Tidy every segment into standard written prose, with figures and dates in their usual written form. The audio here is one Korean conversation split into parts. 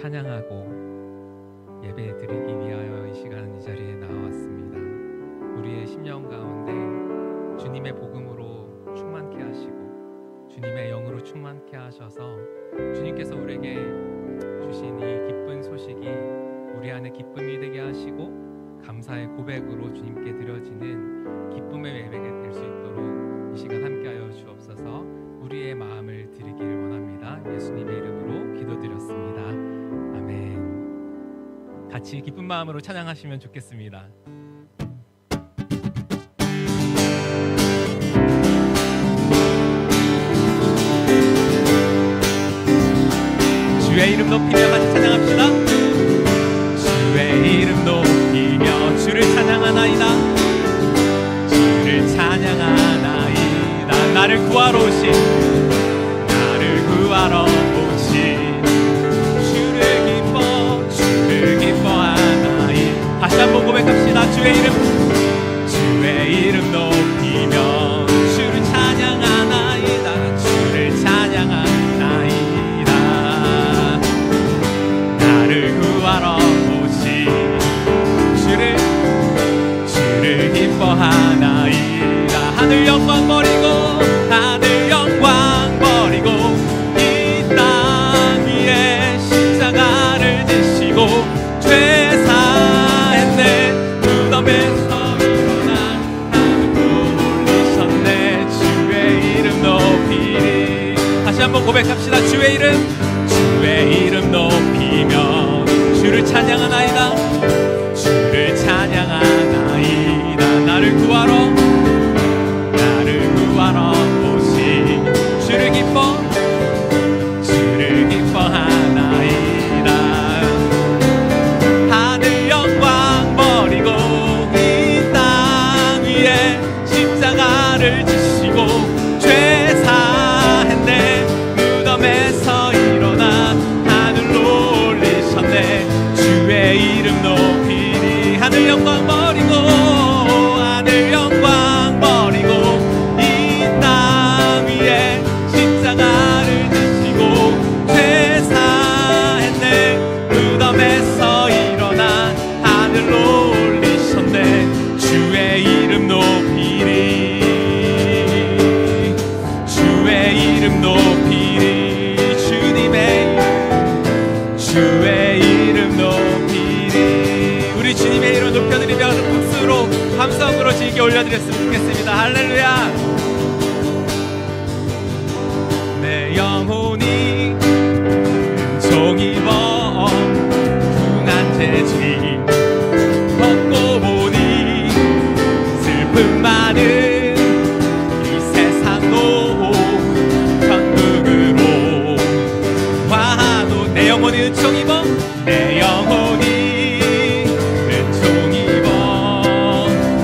찬양하고 예배 드리기 위하여 이 시간 이 자리에 나왔습니다. 우리의 심령 가운데 주님의 복음으로 충만케 하시고 주님의 영으로 충만케 하셔서 주님께서 우리에게 주신 이 기쁜 소식이 우리 안에 기쁨이 되게 하시고 감사의 고백으로 주님께 드려지는 기쁨의 예배가 될 수 있도록 이 시간 함께하여 주옵소서. 우리의 마음을 드리기를 원합니다. 예수님의 이름으로 기도드렸습니다. 아멘. 같이 기쁜 마음으로 찬양하시면 좋겠습니다. 주의 이름 높이며 같이 찬양합시다. 주의 이름 높이며 주를 찬양하나이다. 주를 찬양하나이다. 나를 구하러 오신 주를 기뻐하나이. 다시 한번 고백합시다. 주의 이름 높이며 주를 찬양하나이다. 주를 찬양하나이다. 나를 구하러 오신 주를 기뻐하나이다. 하늘 영광 버리고 이 땅 위에 십자가를 지시고 죄 사했네. 무덤에서 일어나 하늘로 올리셨네. 주의 이름 높이리. 다시 한번 고백합시다. 주의 이름 높이며 주를 찬양하나이다. 주를 찬양하나이다. 나를 구하러 오신 주를 기뻐하나이다. 하늘 영광 버리고 이 땅 위에 십자가를 지시고 죄 사했네. 무덤에서 일어나 하늘로 올리셨네. 주의 이름 높이리. 하늘 영광 버리고 이 땅 위에 십자가를 지시고 죄 사했네. 무덤에서 일어나 하늘로 올리셨네. 주의 이름 높이리. 주의 이름 높이리. 주의 이름 높이리. 우리 주님의 이름 높여드리며 박수로 감성으로 즐겨 올려드렸으면 좋겠습니다. 할렐루야. 내 영혼이 은총 입어 궁한 죄지 벗고 보니 슬픔 많은 이 세상도 천국으로 화도. 내 영혼이 은총 입어 내 영혼이 은총 입어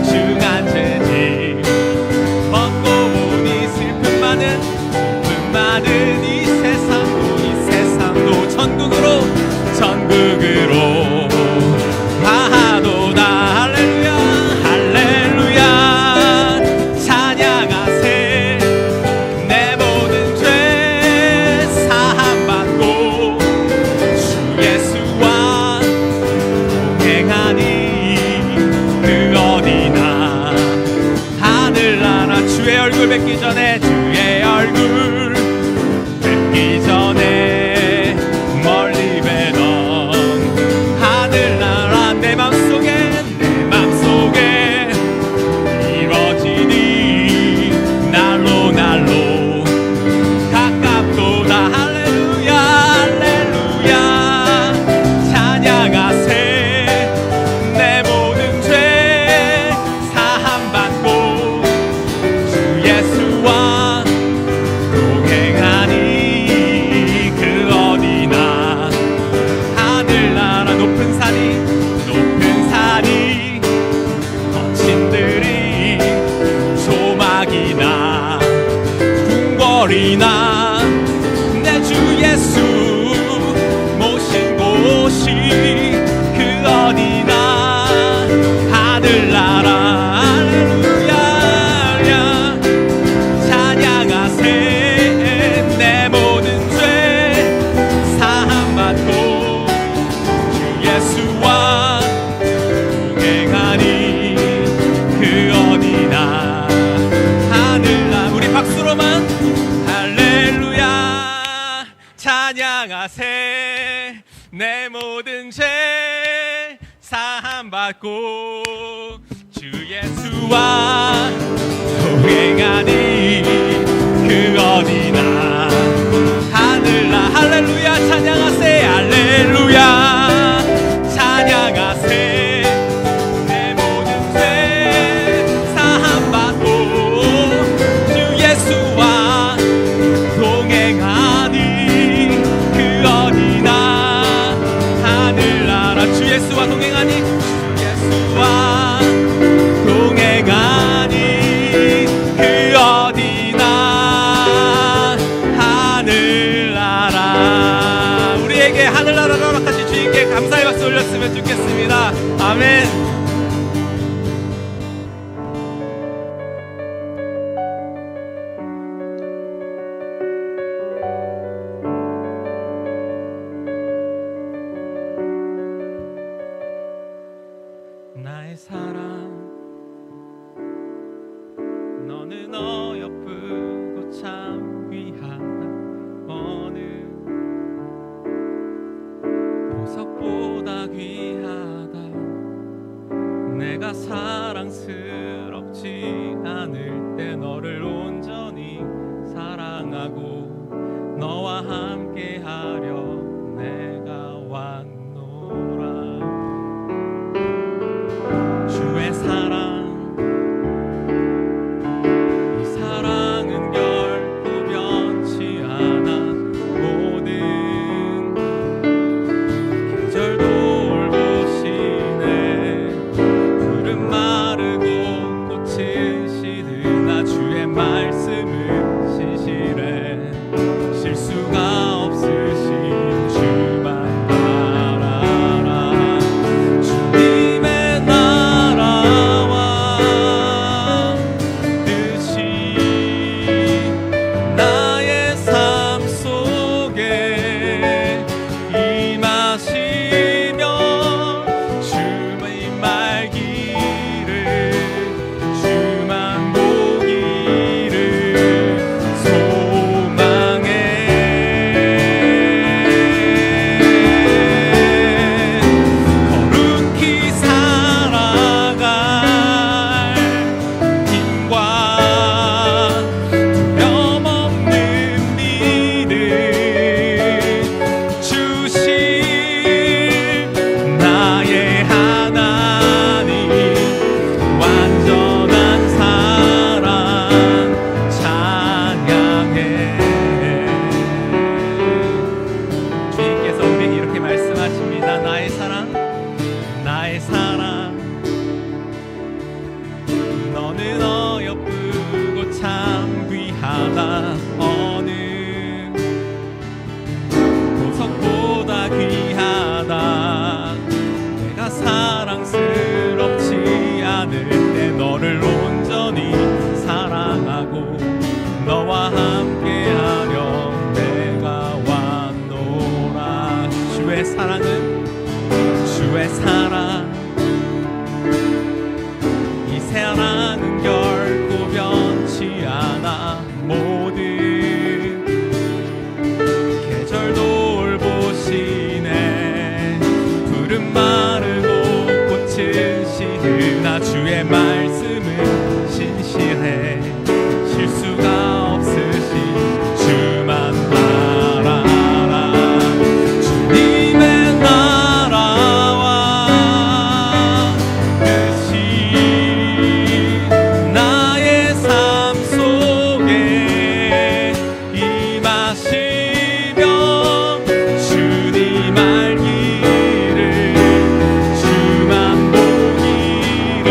중한 죄지 벗고 보니 슬픔 많은 이 세상도 천국으로 화도다. 할렐루야 할렐루야. 찬양하세. 내 모든 죄 사함받고 주 예수와 동행하니 그 어디나. 하늘나라 주의 얼굴 뵙기 전에 주의 얼굴 뵙기 전에 멀리 뵈던 하늘나라 내 맘속에 이뤄지니 날로 가깝도다. 할렐루야 할렐루야. 찬양하세. 내 모든 죄 사함받고 주 예수와 동행하니 그 어디나. 하늘나라 높은 산이 거친 들이 조막이나 궁궐이나 내 주 예수 모신 곳이 그 어디나. 하늘나라 할렐루야. 찬양하세. 내 모든 죄 사함받고 내 모든 죄 사함받고 주 예수와 동행하니 그 어디나 하늘나 할렐루야 찬양하세 할렐루야 찬양하세 내 모든 죄 사함받고 주 예수와 동행하니 그 어디나 하늘나라 주 예수와 동행하니 주 예수와 동행하니 그 어디나 하늘나라 우리에게 하늘나라를 허락하신 주님께 감사의 박수 올렸으면 좋겠습니다. 아멘. 나의 사랑 너는 어여쁘고 참 귀하다 어느 보석보다 귀하다 내가 사랑스럽지 않을 때 너를 온전히 사랑하고 너와 함께하려 내가 왔노라 주의 사랑 이 사랑은 결코 변치 않아 모든 계절도 올보시네 푸른 마르고 꽃은 시드나 주의 말씀은 신실해 실수가 없으신 주만 바라라 주님의 나라와 뜻이 나의 삶 속에 임하시며 주의 말기를 주만 보기를 소망해 거룩히 살아갈 힘과 두려움 없는 믿음 주실 나의 하나님 완전한 사랑 찬양해 주님께서 우리에게 이렇게 말씀하십니다. 나의 사랑 너는 어여쁘고 참 귀하다 어느 보석보다 귀하다 내가 사랑스럽지 않을 때 너를 온전히 사랑하고 너와 함께하려 내가 왔노라 주의 사랑 이 사랑은 결코 변치 않아 모든 계절도 올보시네 푸른 마르고 꽃은 시드나 주의 말씀은 신실해 실수가 없으신 주만 바라라 주님의 나라와 뜻이 나의 삶 속에 임하시며 주님 알기를 주만 보기를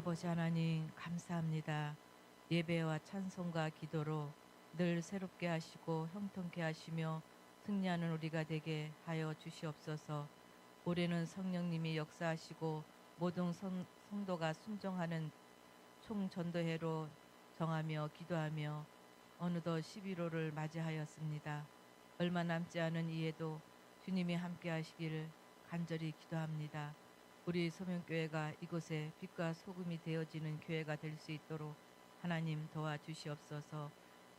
아버지 하나님 감사합니다. 예배와 찬송과 기도로 늘 새롭게 하시고 형통케 하시며 승리하는 우리가 되게 하여 주시옵소서. 올해는 성령님이 역사하시고 모든 성도가 순종하는 총전도회로 정하며 기도하며 어느덧 11월을 맞이하였습니다. 얼마 남지 않은 이에도 주님이 함께 하시기를 간절히 기도합니다. 우리 소명교회가 이곳에 빛과 소금이 되어지는 교회가 될 수 있도록 하나님 도와주시옵소서.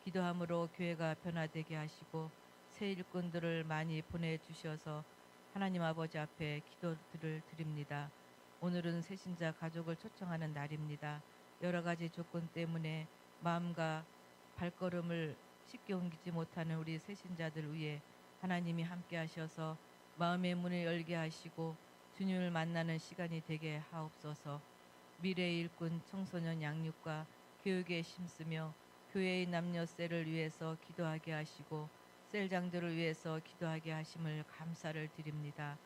기도함으로 교회가 변화되게 하시고 새 일꾼들을 많이 보내주셔서 하나님 아버지 앞에 기도를 드립니다. 오늘은 새신자 가족을 초청하는 날입니다. 여러 가지 조건 때문에 마음과 발걸음을 쉽게 옮기지 못하는 우리 새신자들 위해 하나님이 함께 하셔서 마음의 문을 열게 하시고 주님을 만나는 시간이 되게 하옵소서. 미래의 일꾼 청소년 양육과 교육에 힘쓰며 교회의 남녀셀을 위해서 기도하게 하시고 셀장들을 위해서 기도하게 하심을 감사를 드립니다.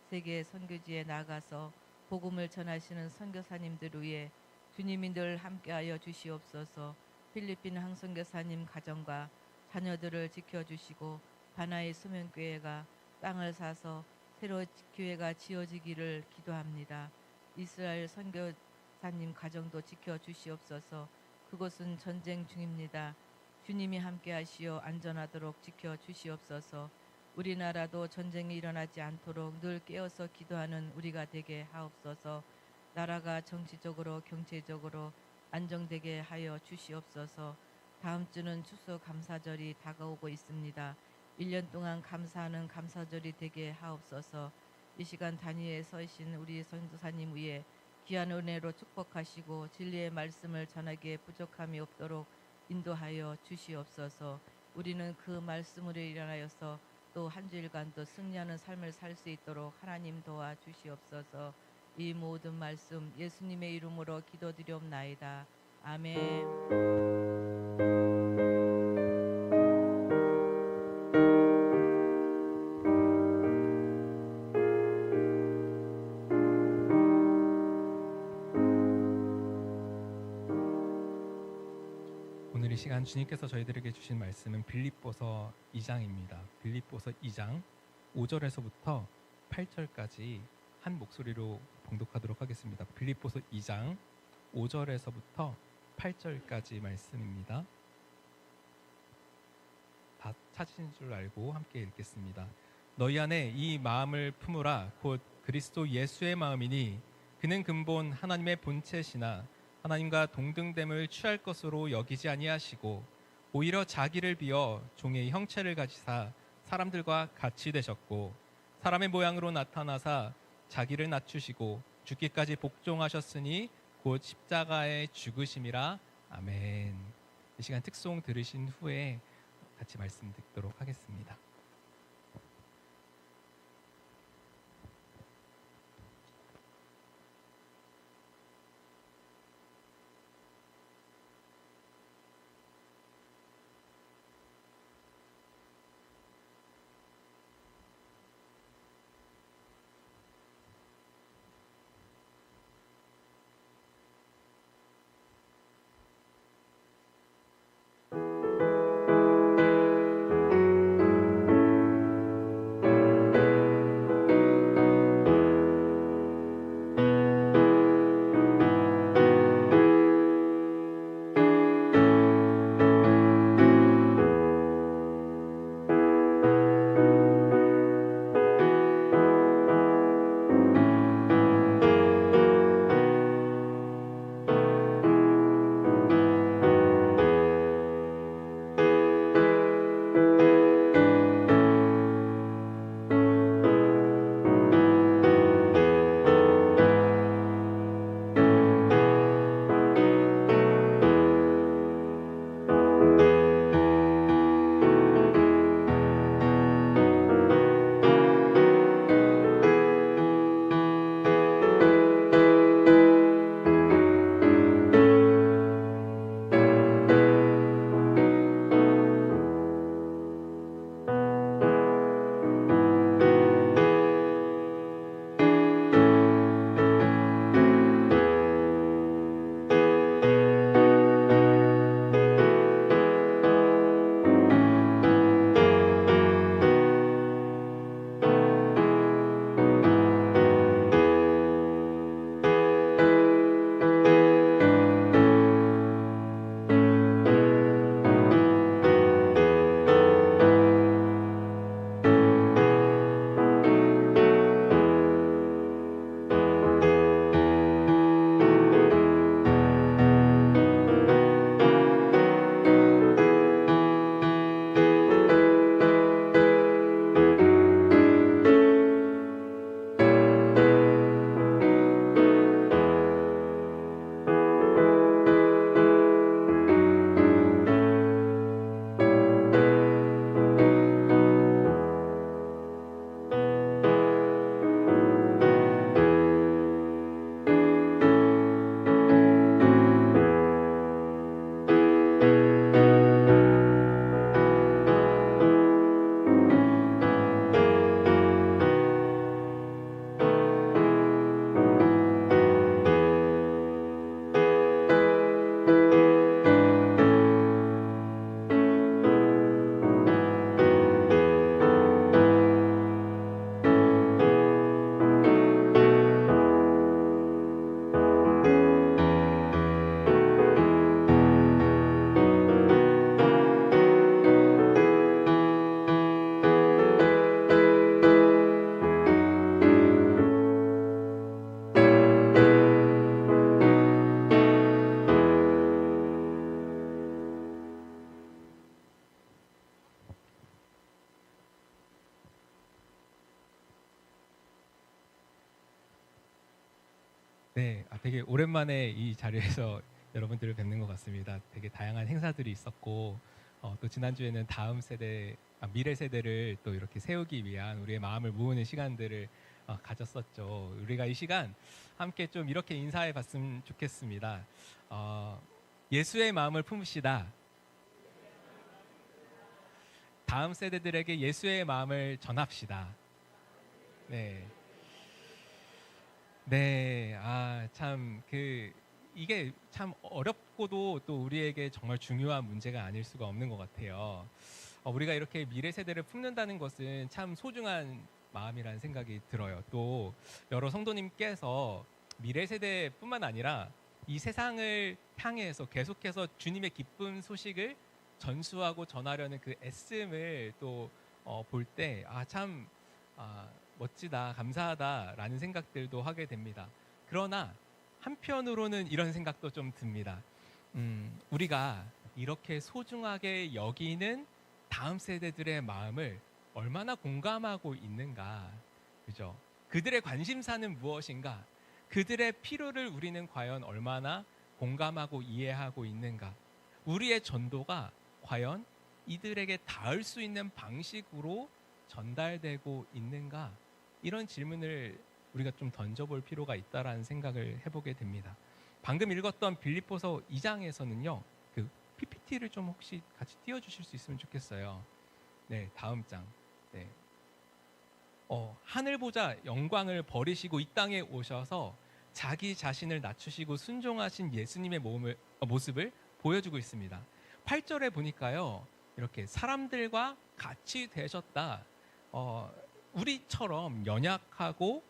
세계 선교지에 나가서 복음을 전하시는 선교사님들 위해 주님이 늘 함께하여 주시옵소서. 필리핀 항선교사님 가정과 자녀들을 지켜주시고 바나의 수면교회가 땅을 사서 새로 교회가 지어지기를 기도합니다. 이스라엘 선교사님 가정도 지켜주시옵소서. 그곳은 전쟁 중입니다. 주님이 함께하시어 안전하도록 지켜주시옵소서. 우리나라도 전쟁이 일어나지 않도록 늘 깨어서 기도하는 우리가 되게 하옵소서. 나라가 정치적으로 경제적으로 안정되게 하여 주시옵소서. 다음 주는 추수감사절이 다가오고 있습니다. 1년 동안 감사하는 감사절이 되게 하옵소서. 이 시간 단위에 서신 우리 선교사님 위에 귀한 은혜로 축복하시고 진리의 말씀을 전하기에 부족함이 없도록 인도하여 주시옵소서. 우리는 그 말씀으로 일어나여서 또 한 주일간도 승리하는 삶을 살 수 있도록 하나님 도와 주시옵소서. 이 모든 말씀 예수님의 이름으로 기도드리옵나이다. 아멘. 오늘 이 시간 주님께서 저희들에게 주신 말씀은 빌립보서 2장입니다. 빌립보서 2장 5절에서부터 8절까지 한 목소리로 봉독하도록 하겠습니다. 빌립보서 2장 5절에서부터 8절까지 말씀입니다. 다 찾으신 줄 알고 함께 읽겠습니다. 너희 안에 이 마음을 품으라. 곧 그리스도 예수의 마음이니 그는 근본 하나님의 본체시나 하나님과 동등됨을 취할 것으로 여기지 아니하시고 오히려 자기를 비어 종의 형체를 가지사 사람들과 같이 되셨고 사람의 모양으로 나타나사 자기를 낮추시고 죽기까지 복종하셨으니 곧 십자가의 죽으심이라. 아멘. 이 시간 특송 들으신 후에 같이 말씀 듣도록 하겠습니다. 네, 되게 오랜만에 이 자리에서 여러분들을 뵙는 것 같습니다. 되게 다양한 행사들이 있었고 또 지난주에는 다음 세대, 미래 세대를 또 이렇게 세우기 위한 우리의 마음을 모으는 시간들을 가졌었죠. 우리가 이 시간 함께 좀 이렇게 인사해 봤으면 좋겠습니다. 예수의 마음을 품으시다. 다음 세대들에게 예수의 마음을 전합시다. 네. 네, 참, 이게 참 어렵고도 또 우리에게 정말 중요한 문제가 아닐 수가 없는 것 같아요. 우리가 이렇게 미래 세대를 품는다는 것은 참 소중한 마음이라는 생각이 들어요. 또 여러 성도님께서 미래 세대뿐만 아니라 이 세상을 향해서 계속해서 주님의 기쁜 소식을 전수하고 전하려는 그 애씀을 또 볼 때, 참, 멋지다, 감사하다라는 생각들도 하게 됩니다. 그러나 한편으로는 이런 생각도 좀 듭니다. 우리가 이렇게 소중하게 여기는 다음 세대들의 마음을 얼마나 공감하고 있는가, 그죠? 그들의 관심사는 무엇인가? 그들의 필요를 우리는 과연 얼마나 공감하고 이해하고 있는가? 우리의 전도가 과연 이들에게 닿을 수 있는 방식으로 전달되고 있는가? 이런 질문을 우리가 좀 던져볼 필요가 있다라는 생각을 해보게 됩니다. 방금 읽었던 빌립보서 2장에서는요, 그 PPT를 좀 혹시 같이 띄워주실 수 있으면 좋겠어요. 네, 다음 장. 네. 하늘 보자 영광을 버리시고 이 땅에 오셔서 자기 자신을 낮추시고 순종하신 예수님의 모습을 보여주고 있습니다. 8절에 보니까요, 이렇게 사람들과 같이 되셨다. 우리처럼 연약하고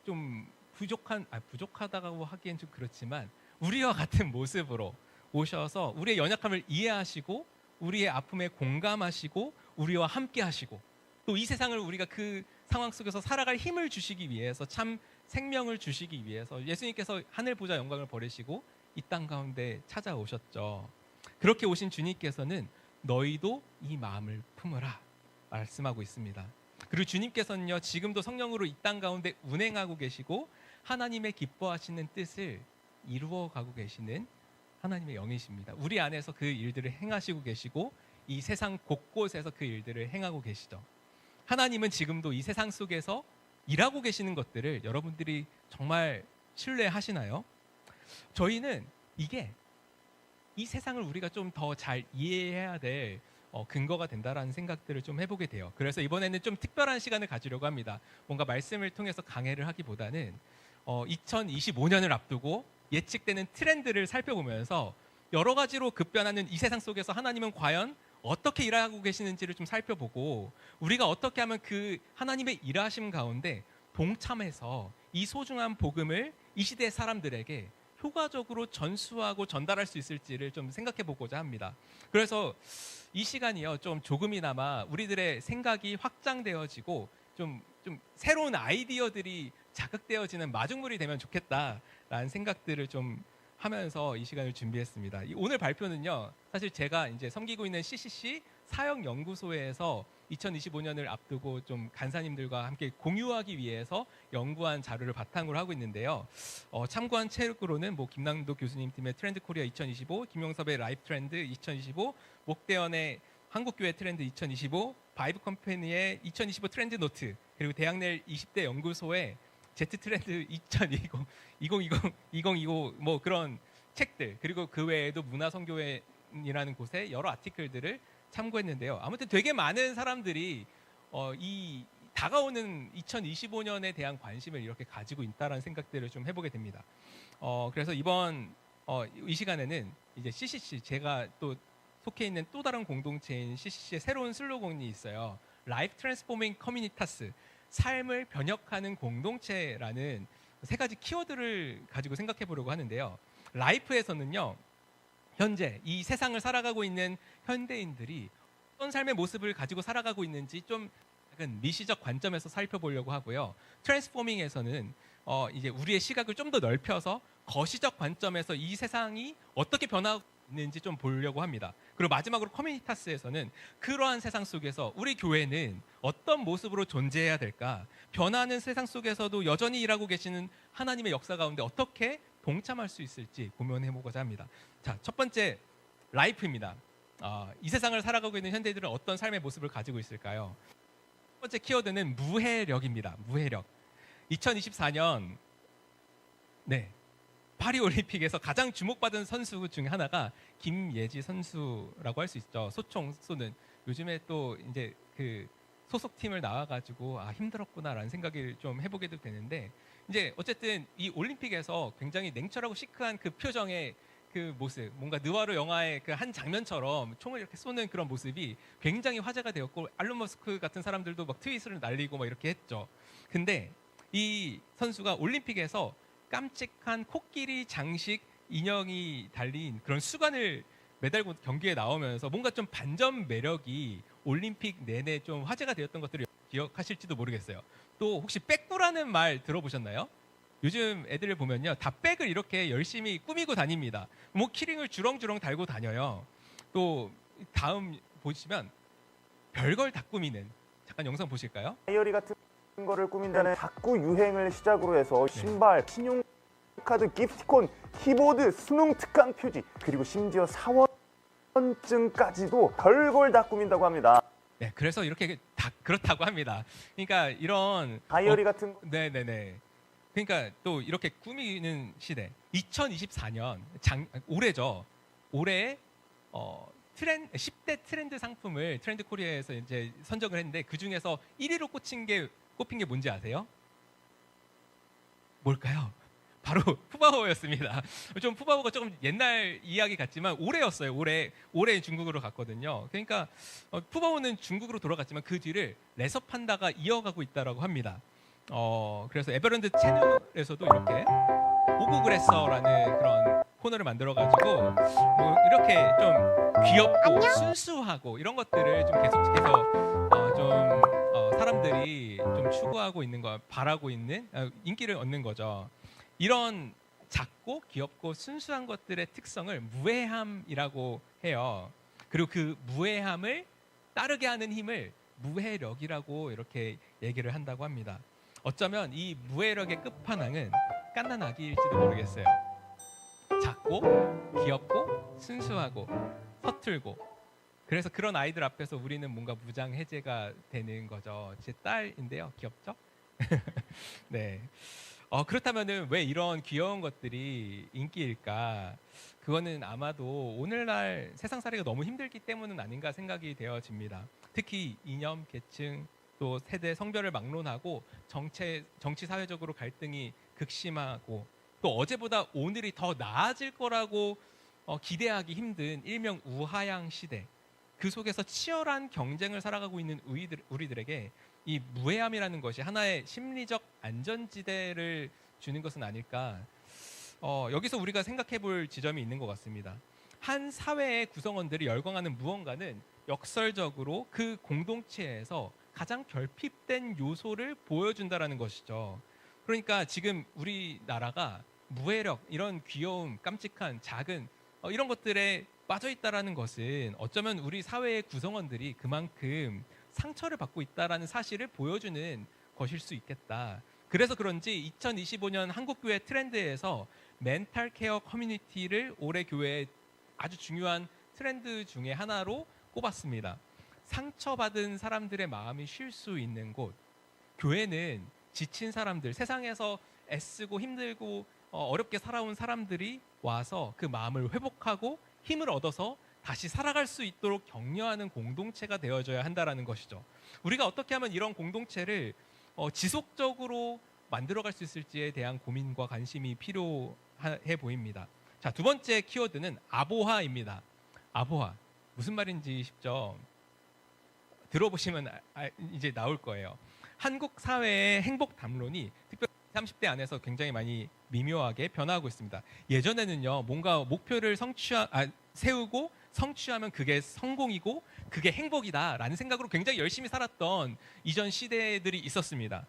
좀 부족하다고 하기엔 좀 그렇지만 우리와 같은 모습으로 오셔서 우리의 연약함을 이해하시고 우리의 아픔에 공감하시고 우리와 함께 하시고 또 이 세상을 우리가 그 상황 속에서 살아갈 힘을 주시기 위해서 참 생명을 주시기 위해서 예수님께서 하늘 보자 영광을 버리시고 이 땅 가운데 찾아오셨죠. 그렇게 오신 주님께서는 너희도 이 마음을 품으라 말씀하고 있습니다. 그리고 주님께서는요, 지금도 성령으로 이 땅 가운데 운행하고 계시고 하나님의 기뻐하시는 뜻을 이루어가고 계시는 하나님의 영이십니다. 우리 안에서 그 일들을 행하시고 계시고 이 세상 곳곳에서 그 일들을 행하고 계시죠. 하나님은 지금도 이 세상 속에서 일하고 계시는 것들을 여러분들이 정말 신뢰하시나요? 저희는 이게 이 세상을 우리가 좀 더 잘 이해해야 될 근거가 된다라는 생각들을 좀 해보게 돼요. 그래서 이번에는 좀 특별한 시간을 가지려고 합니다. 뭔가 말씀을 통해서 강해를 하기보다는 2025년을 앞두고 예측되는 트렌드를 살펴보면서 여러 가지로 급변하는 이 세상 속에서 하나님은 과연 어떻게 일하고 계시는지를 좀 살펴보고 우리가 어떻게 하면 그 하나님의 일하심 가운데 동참해서 이 소중한 복음을 이 시대의 사람들에게 효과적으로 전수하고 전달할 수 있을지를 좀 생각해 보고자 합니다. 그래서 이 시간이요, 좀 조금이나마 우리들의 생각이 확장되어지고 좀 새로운 아이디어들이 자극되어지는 마중물이 되면 좋겠다라는 생각들을 좀 하면서 이 시간을 준비했습니다. 오늘 발표는요, 사실 제가 이제 섬기고 있는 CCC 사역연구소에서 2025년을 앞두고 좀 간사님들과 함께 공유하기 위해서 연구한 자료를 바탕으로 하고 있는데요. 참고한 책으로는 김남도 교수님 팀의 트렌드 코리아 2025, 김용섭의 라이프 트렌드 2025, 목대연의 한국교회 트렌드 2025, 바이브 컴퍼니의 2025 트렌드 노트, 그리고 대학낼 20대 연구소의 Z 트렌드 2020 뭐 그런 책들, 그리고 그 외에도 문화선교회이라는 곳의 여러 아티클들을 참고했는데요. 아무튼 되게 많은 사람들이 이 다가오는 2025년에 대한 관심을 이렇게 가지고 있다라는 생각들을 좀 해보게 됩니다. 그래서 이번 이 시간에는 이제 CCC, 제가 또 속해 있는 또 다른 공동체인 CCC의 새로운 슬로건이 있어요. Life Transforming Communitas, 삶을 변혁하는 공동체라는 세 가지 키워드를 가지고 생각해 보려고 하는데요. 라이프에서는요, 현재 이 세상을 살아가고 있는 현대인들이 어떤 삶의 모습을 가지고 살아가고 있는지 좀 약간 미시적 관점에서 살펴보려고 하고요. 트랜스포밍에서는 이제 우리의 시각을 좀 더 넓혀서 거시적 관점에서 이 세상이 어떻게 변하고 있는지 좀 보려고 합니다. 그리고 마지막으로 커뮤니타스에서는 그러한 세상 속에서 우리 교회는 어떤 모습으로 존재해야 될까? 변화하는 세상 속에서도 여전히 일하고 계시는 하나님의 역사 가운데 어떻게 동참할 수 있을지 고민해 보고자 합니다. 자, 첫 번째 라이프입니다. 이 세상을 살아가고 있는 현대인들은 어떤 삶의 모습을 가지고 있을까요? 첫 번째 키워드는 무해력입니다. 무해력. 2024년 파리 올림픽에서 가장 주목받은 선수 중 하나가 김예지 선수라고 할 수 있죠. 소총 쏘는. 요즘에 또 이제 그 소속팀을 나와가지고 힘들었구나라는 생각을 좀 해보게도 되는데, 이제 어쨌든 이 올림픽에서 굉장히 냉철하고 시크한 그 표정의 그 모습, 뭔가 느와르 영화의 그 한 장면처럼 총을 이렇게 쏘는 그런 모습이 굉장히 화제가 되었고, 알론 머스크 같은 사람들도 막 트윗을 날리고 막 이렇게 했죠. 근데 이 선수가 올림픽에서 깜찍한 코끼리 장식 인형이 달린 그런 수건을 매달고 경기에 나오면서 뭔가 좀 반전 매력이 올림픽 내내 좀 화제가 되었던 것들을 기억하실지도 모르겠어요. 또 혹시 빼꾸라는 말 들어보셨나요? 요즘 애들을 보면요, 다 백을 이렇게 열심히 꾸미고 다닙니다. 뭐 키링을 주렁주렁 달고 다녀요. 또 다음 보시면 별걸 다 꾸미는, 잠깐 영상 보실까요? 다이어리 같은 거를 꾸민다는 다꾸 유행을 시작으로 해서 신발, 신용카드, 기프티콘, 키보드, 수능 특강 표지, 그리고 심지어 사원증까지도 별걸 다 꾸민다고 합니다. 네, 그래서 이렇게 다 그렇다고 합니다. 그러니까 이런 다이어리 같은 거. 네네네. 그러니까 또 이렇게 꾸미는 시대. 2024년 올해죠. 올해 10대 트렌드 상품을 트렌드 코리아에서 이제 선정을 했는데, 그 중에서 1위로 꼽힌 게 뭔지 아세요? 뭘까요? 바로 푸바오였습니다. 좀 푸바오가 조금 옛날 이야기 같지만 올해였어요. 올해 중국으로 갔거든요. 그러니까 푸바오는 중국으로 돌아갔지만 그 뒤를 레서판다가 이어가고 있다라고 합니다. 그래서 에버랜드 채널에서도 이렇게 오고그레서라는 그런 코너를 만들어가지고 뭐 이렇게 좀 귀엽고 순수하고 이런 것들을 좀 계속해서 사람들이 좀 추구하고 있는 거, 바라고 있는 인기를 얻는 거죠. 이런 작고 귀엽고 순수한 것들의 특성을 무해함이라고 해요. 그리고 그 무해함을 따르게 하는 힘을 무해력이라고 이렇게 얘기를 한다고 합니다. 어쩌면 이 무해력의 끝판왕은 갓난아기일지도 모르겠어요. 작고 귀엽고 순수하고 서툴고, 그래서 그런 아이들 앞에서 우리는 뭔가 무장해제가 되는 거죠. 제 딸인데요. 귀엽죠? 네. 그렇다면은 왜 이런 귀여운 것들이 인기일까? 그거는 아마도 오늘날 세상살이가 너무 힘들기 때문은 아닌가 생각이 되어집니다. 특히 이념, 계층, 또 세대, 성별을 막론하고 정치 사회적으로 갈등이 극심하고, 또 어제보다 오늘이 더 나아질 거라고 기대하기 힘든 일명 우하향 시대, 그 속에서 치열한 경쟁을 살아가고 있는 우리들에게 이 무해함이라는 것이 하나의 심리적 안전지대를 주는 것은 아닐까. 여기서 우리가 생각해 볼 지점이 있는 것 같습니다. 한 사회의 구성원들이 열광하는 무언가는 역설적으로 그 공동체에서 가장 결핍된 요소를 보여준다라는 것이죠. 그러니까 지금 우리나라가 무해력, 이런 귀여움, 깜찍한, 작은 이런 것들에 빠져 있다라는 것은 어쩌면 우리 사회의 구성원들이 그만큼 상처를 받고 있다라는 사실을 보여주는 것일 수 있겠다. 그래서 그런지 2025년 한국교회 트렌드에서 멘탈 케어 커뮤니티를 올해 교회의 아주 중요한 트렌드 중에 하나로 꼽았습니다. 상처받은 사람들의 마음이 쉴 수 있는 곳. 교회는 지친 사람들, 세상에서 애쓰고 힘들고 어렵게 살아온 사람들이 와서 그 마음을 회복하고 힘을 얻어서 다시 살아갈 수 있도록 격려하는 공동체가 되어줘야 한다는 것이죠. 우리가 어떻게 하면 이런 공동체를 지속적으로 만들어갈 수 있을지에 대한 고민과 관심이 필요해 보입니다. 자, 두 번째 키워드는 아보하입니다. 아보하, 무슨 말인지 쉽죠? 들어보시면 이제 나올 거예요. 한국 사회의 행복 담론이 특별히 30대 안에서 굉장히 많이 미묘하게 변화하고 있습니다. 예전에는요, 뭔가 목표를 세우고 성취하면 그게 성공이고 그게 행복이다라는 생각으로 굉장히 열심히 살았던 이전 시대들이 있었습니다.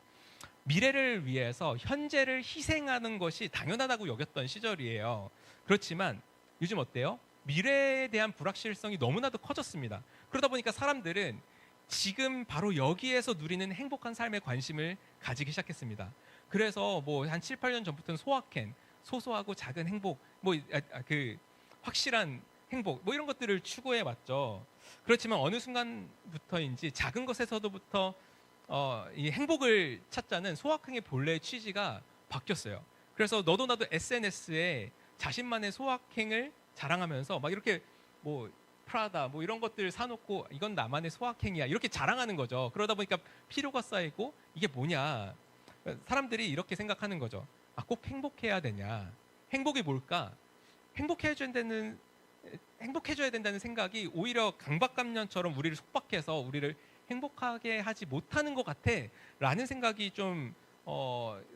미래를 위해서 현재를 희생하는 것이 당연하다고 여겼던 시절이에요. 그렇지만 요즘 어때요? 미래에 대한 불확실성이 너무나도 커졌습니다. 그러다 보니까 사람들은 지금 바로 여기에서 누리는 행복한 삶에 관심을 가지기 시작했습니다. 그래서 뭐 한 7, 8년 전부터는 소확행, 소소하고 작은 행복, 그 확실한 행복, 뭐 이런 것들을 추구해 왔죠. 그렇지만 어느 순간부터인지 작은 것에서부터 이 행복을 찾자는 소확행의 본래의 취지가 바뀌었어요. 그래서 너도 나도 SNS에 자신만의 소확행을 자랑하면서 막 이렇게 뭐 프라다 뭐 이런 것들 사놓고 이건 나만의 소확행이야 이렇게 자랑하는 거죠. 그러다 보니까 피로가 쌓이고 이게 뭐냐, 사람들이 이렇게 생각하는 거죠. 아, 꼭 행복해야 되냐, 행복이 뭘까, 행복해줘야 된다는 생각이 오히려 강박감정처럼 우리를 속박해서 우리를 행복하게 하지 못하는 것 같아 라는 생각이 좀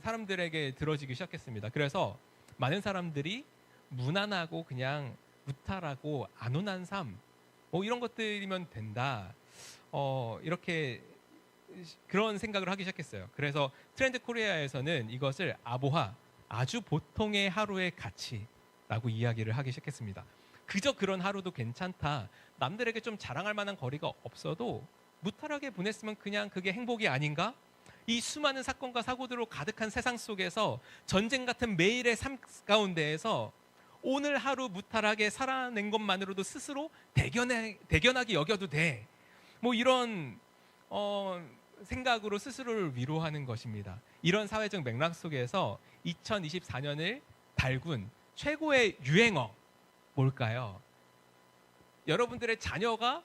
사람들에게 들어지기 시작했습니다. 그래서 많은 사람들이 무난하고 그냥 무탈하고 안온한 삶, 뭐 이런 것들이면 된다, 이렇게 그런 생각을 하기 시작했어요. 그래서 트렌드 코리아에서는 이것을 아보하, 아주 보통의 하루의 가치라고 이야기를 하기 시작했습니다. 그저 그런 하루도 괜찮다, 남들에게 좀 자랑할 만한 거리가 없어도 무탈하게 보냈으면 그냥 그게 행복이 아닌가? 이 수많은 사건과 사고들로 가득한 세상 속에서 전쟁 같은 매일의 삶 가운데에서 오늘 하루 무탈하게 살아낸 것만으로도 스스로 대견하게 여겨도 돼. 뭐 이런 생각으로 스스로를 위로하는 것입니다. 이런 사회적 맥락 속에서 2024년을 달군 최고의 유행어 뭘까요? 여러분들의 자녀가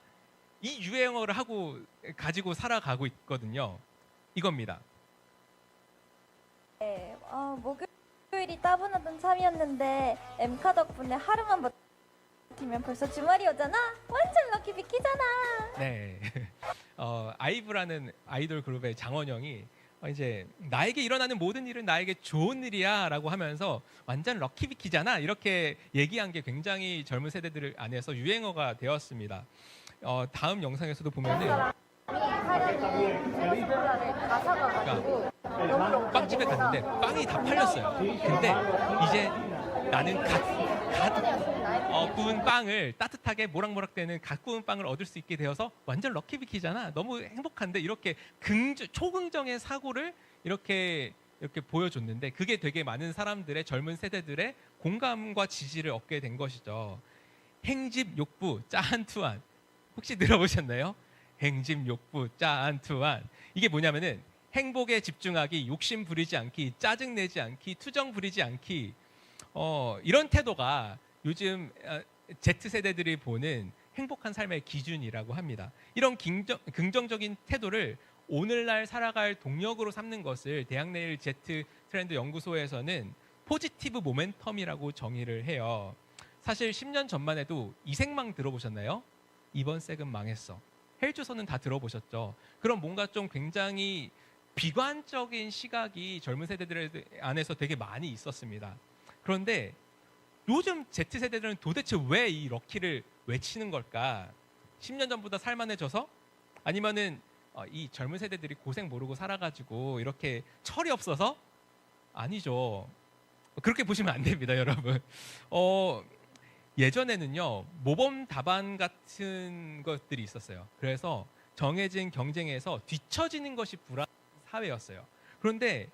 이 유행어를 가지고 살아가고 있거든요. 이겁니다. 네, 목요일이 따분하던 참이었는데 엠카 덕분에 하루만 버티면 벌써 주말이 오잖아? 완전 럭키비키잖아. 네. 아이브라는 아이돌 그룹의 장원영이 이제 나에게 일어나는 모든 일은 나에게 좋은 일이야 라고 하면서 완전 럭키비키잖아 이렇게 얘기한 게 굉장히 젊은 세대들 안에서 유행어가 되었습니다. 다음 영상에서도 보면은 그러니까 빵집에 갔는데 빵이 다 팔렸어요. 근데 이제 나는 갓 구운 빵을 따뜻하게 모락모락대는 갓 구운 빵을 얻을 수 있게 되어서 완전 럭키비키잖아, 너무 행복한데, 이렇게 초긍정의 사고를 이렇게 보여줬는데 그게 되게 많은 사람들의, 젊은 세대들의 공감과 지지를 얻게 된 것이죠. 행집 욕부 짜한투한 혹시 들어보셨나요? 행집 욕부 짜한투한, 이게 뭐냐면은 행복에 집중하기, 욕심 부리지 않기, 짜증 내지 않기, 투정 부리지 않기, 이런 태도가 요즘 Z세대들이 보는 행복한 삶의 기준이라고 합니다. 이런 긍정적인 태도를 오늘날 살아갈 동력으로 삼는 것을 대학내일 Z 트렌드 연구소에서는 포지티브 모멘텀이라고 정의를 해요. 사실 10년 전만 해도 이생망 들어보셨나요? 이번 세금 망했어. 헬조선은 다 들어보셨죠? 그럼 뭔가 좀 굉장히 비관적인 시각이 젊은 세대들 안에서 되게 많이 있었습니다. 그런데 요즘 Z세대들은 도대체 왜 이 럭키를 외치는 걸까? 10년 전보다 살만해져서? 아니면은 이 젊은 세대들이 고생 모르고 살아가지고 이렇게 철이 없어서? 아니죠. 그렇게 보시면 안 됩니다, 여러분. 예전에는요, 모범 답안 같은 것들이 있었어요. 그래서 정해진 경쟁에서 뒤처지는 것이 불안한 사회였어요. 그런데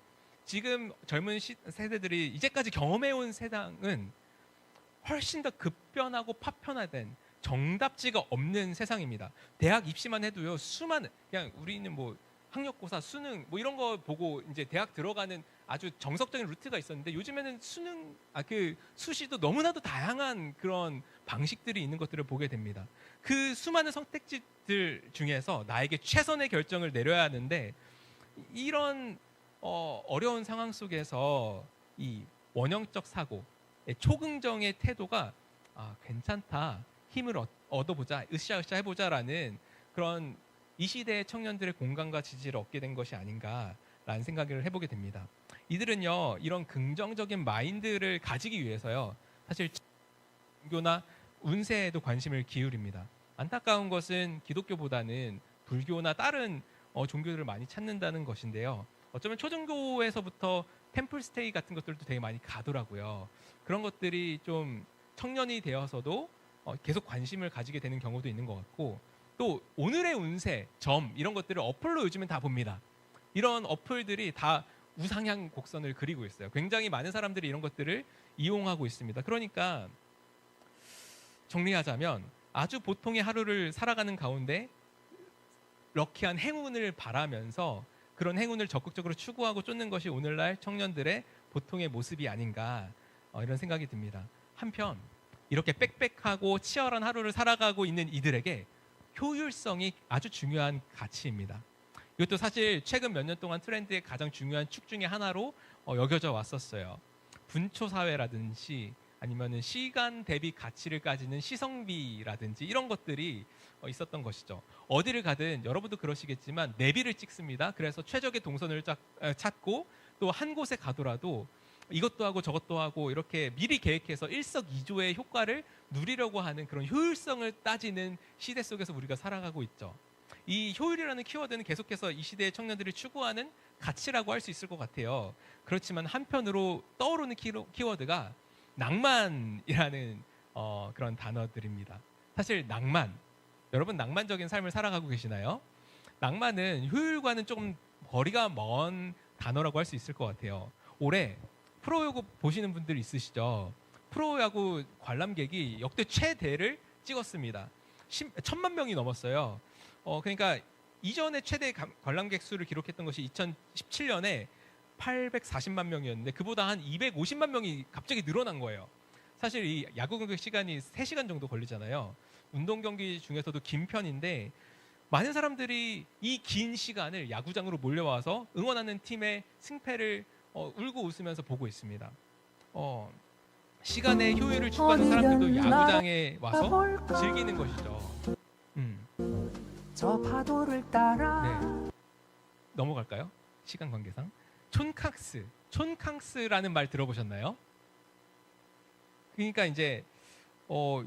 지금 젊은 세대들이 이제까지 경험해온 세상은 훨씬 더 급변하고 파편화된 정답지가 없는 세상입니다. 대학 입시만 해도요, 수많은, 그냥 우리는 뭐 학력고사, 수능 뭐 이런 거 보고 이제 대학 들어가는 아주 정석적인 루트가 있었는데, 요즘에는 수시도 너무나도 다양한 그런 방식들이 있는 것들을 보게 됩니다. 그 수많은 선택지들 중에서 나에게 최선의 결정을 내려야 하는데, 이런 어려운 상황 속에서 이 원형적 사고, 초긍정의 태도가 괜찮다, 힘을 얻어보자, 으쌰으쌰 해보자라는 그런 이 시대의 청년들의 공감과 지지를 얻게 된 것이 아닌가라는 생각을 해보게 됩니다. 이들은요, 이런 긍정적인 마인드를 가지기 위해서요, 사실 종교나 운세에도 관심을 기울입니다. 안타까운 것은 기독교보다는 불교나 다른 종교들을 많이 찾는다는 것인데요. 어쩌면 초등교에서부터 템플스테이 같은 것들도 되게 많이 가더라고요. 그런 것들이 좀 청년이 되어서도 계속 관심을 가지게 되는 경우도 있는 것 같고, 또 오늘의 운세, 점 이런 것들을 어플로 요즘은 다 봅니다. 이런 어플들이 다 우상향 곡선을 그리고 있어요. 굉장히 많은 사람들이 이런 것들을 이용하고 있습니다. 그러니까 정리하자면 아주 보통의 하루를 살아가는 가운데 럭키한 행운을 바라면서 그런 행운을 적극적으로 추구하고 쫓는 것이 오늘날 청년들의 보통의 모습이 아닌가, 이런 생각이 듭니다. 한편 이렇게 빽빽하고 치열한 하루를 살아가고 있는 이들에게 효율성이 아주 중요한 가치입니다. 이것도 사실 최근 몇 년 동안 트렌드의 가장 중요한 축 중에 하나로 여겨져 왔었어요. 분초 사회라든지 아니면은 시간 대비 가치를 따지는 시성비라든지 이런 것들이 있었던 것이죠. 어디를 가든 여러분도 그러시겠지만 내비를 찍습니다. 그래서 최적의 동선을 찾고 또 한 곳에 가더라도 이것도 하고 저것도 하고 이렇게 미리 계획해서 일석이조의 효과를 누리려고 하는 그런 효율성을 따지는 시대 속에서 우리가 살아가고 있죠. 이 효율이라는 키워드는 계속해서 이 시대의 청년들이 추구하는 가치라고 할 수 있을 것 같아요. 그렇지만 한편으로 떠오르는 키워드가 낭만이라는 그런 단어들입니다. 사실 낭만, 여러분 낭만적인 삶을 살아가고 계시나요? 낭만은 효율과는 조금 거리가 먼 단어라고 할 수 있을 것 같아요. 올해 프로야구 보시는 분들 있으시죠? 프로야구 관람객이 역대 최대를 찍었습니다. 1,000만 명이 넘었어요. 그러니까 이전에 최대 관람객 수를 기록했던 것이 2017년에 840만 명이었는데 그보다 한 250만 명이 갑자기 늘어난 거예요. 사실 이 야구 경기 시간이 3시간 정도 걸리잖아요. 운동 경기 중에서도 긴 편인데 많은 사람들이 이 긴 시간을 야구장으로 몰려와서 응원하는 팀의 승패를 울고 웃으면서 보고 있습니다. 시간의 효율을 추구하는 사람들도 야구장에 와서 즐기는 것이죠. 저 파도를 따라. 네. 넘어갈까요? 시간 관계상. 촌캉스라는 말 들어보셨나요? 그러니까 이제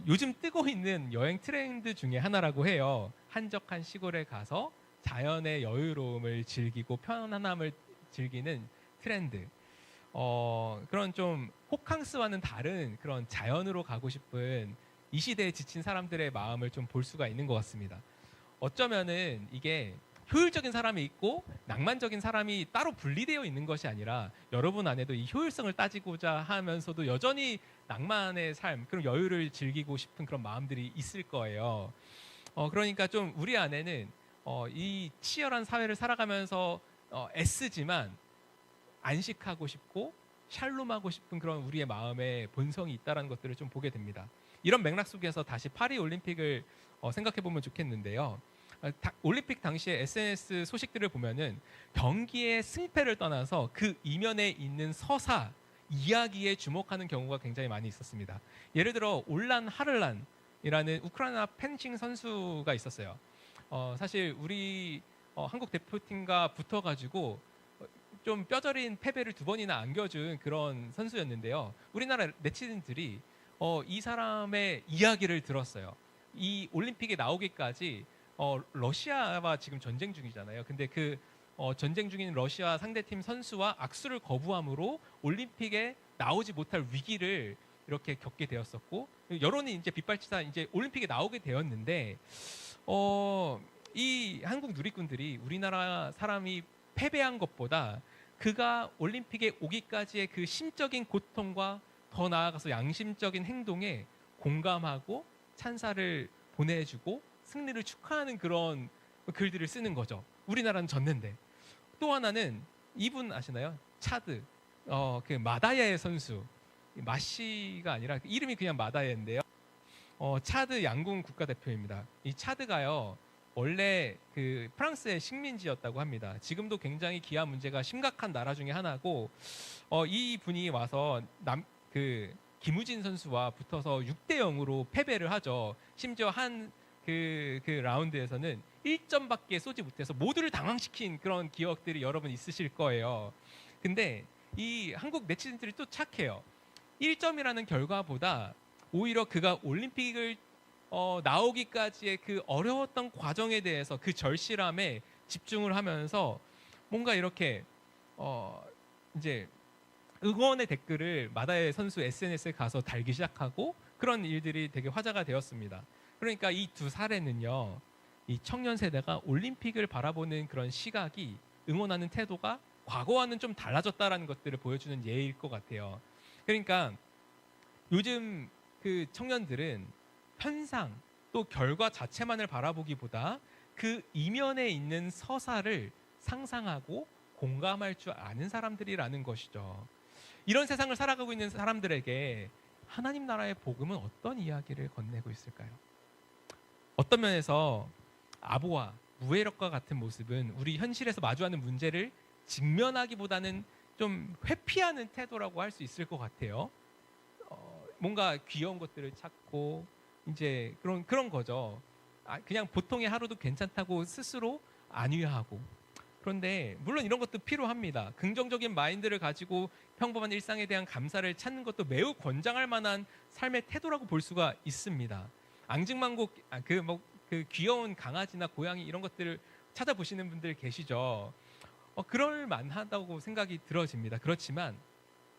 요즘 뜨고 있는 여행 트렌드 중에 하나라고 해요. 한적한 시골에 가서 자연의 여유로움을 즐기고 편안함을 즐기는 트렌드. 그런 좀 호캉스와는 다른 그런 자연으로 가고 싶은 이 시대에 지친 사람들의 마음을 좀 볼 수가 있는 것 같습니다. 어쩌면은 이게 효율적인 사람이 있고 낭만적인 사람이 따로 분리되어 있는 것이 아니라 여러분 안에도 이 효율성을 따지고자 하면서도 여전히 낭만의 삶, 그런 여유를 즐기고 싶은 그런 마음들이 있을 거예요. 그러니까 좀 우리 안에는 이 치열한 사회를 살아가면서 애쓰지만 안식하고 싶고 샬롬하고 싶은 그런 우리의 마음의 본성이 있다는 것들을 좀 보게 됩니다. 이런 맥락 속에서 다시 파리 올림픽을 생각해 보면 좋겠는데요. 올림픽 당시에 SNS 소식들을 보면은 경기의 승패를 떠나서 그 이면에 있는 서사, 이야기에 주목하는 경우가 굉장히 많이 있었습니다. 예를 들어 올란 하를란이라는 우크라이나 펜싱 선수가 있었어요. 사실 우리 한국 대표팀과 붙어가지고 좀 뼈저린 패배를 2번이나 안겨준 그런 선수였는데요. 우리나라 네티즌들이 이 사람의 이야기를 들었어요. 이 올림픽에 나오기까지 러시아와 지금 전쟁 중이잖아요. 근데 그 전쟁 중인 러시아 상대팀 선수와 악수를 거부함으로 올림픽에 나오지 못할 위기를 이렇게 겪게 되었었고, 여론이 이제 빗발치다 이제 올림픽에 나오게 되었는데 이 한국 누리꾼들이 우리나라 사람이 패배한 것보다 그가 올림픽에 오기까지의 그 심적인 고통과 더 나아가서 양심적인 행동에 공감하고 찬사를 보내주고 승리를 축하하는 그런 글들을 쓰는 거죠. 우리나라는 졌는데. 또 하나는 이분 아시나요? 차드, 그 마다야의 선수, 마시가 아니라 이름이 그냥 마다야인데요. 차드 양궁 국가대표입니다. 이 차드가요, 원래 그 프랑스의 식민지였다고 합니다. 지금도 굉장히 기아 문제가 심각한 나라 중에 하나고, 이 분이 와서 김우진 선수와 붙어서 6대0으로 패배를 하죠. 심지어 그 라운드에서는 1점밖에 쏘지 못해서 모두를 당황시킨 그런 기억들이 여러분 있으실 거예요. 근데 이 한국 네티즌들이 또 착해요. 1점이라는 결과보다 오히려 그가 올림픽을 나오기까지의 그 어려웠던 과정에 대해서 그 절실함에 집중을 하면서 뭔가 이렇게 이제 응원의 댓글을 마다의 선수 SNS에 가서 달기 시작하고 그런 일들이 되게 화제가 되었습니다. 그러니까 이 두 사례는요, 이 청년 세대가 올림픽을 바라보는 그런 시각이, 응원하는 태도가 과거와는 좀 달라졌다라는 것들을 보여주는 예일 것 같아요. 그러니까 요즘 그 청년들은 현상 또 결과 자체만을 바라보기보다 그 이면에 있는 서사를 상상하고 공감할 줄 아는 사람들이라는 것이죠. 이런 세상을 살아가고 있는 사람들에게 하나님 나라의 복음은 어떤 이야기를 건네고 있을까요? 어떤 면에서 아보와 무해력과 같은 모습은 우리 현실에서 마주하는 문제를 직면하기보다는 좀 회피하는 태도라고 할 수 있을 것 같아요. 뭔가 귀여운 것들을 찾고 이제 그런 거죠. 그냥 보통의 하루도 괜찮다고 스스로 안위하고. 그런데 물론 이런 것도 필요합니다. 긍정적인 마인드를 가지고 평범한 일상에 대한 감사를 찾는 것도 매우 권장할 만한 삶의 태도라고 볼 수가 있습니다. 앙증맞고 그 귀여운 강아지나 고양이 이런 것들을 찾아보시는 분들 계시죠. 그럴 만하다고 생각이 들어집니다. 그렇지만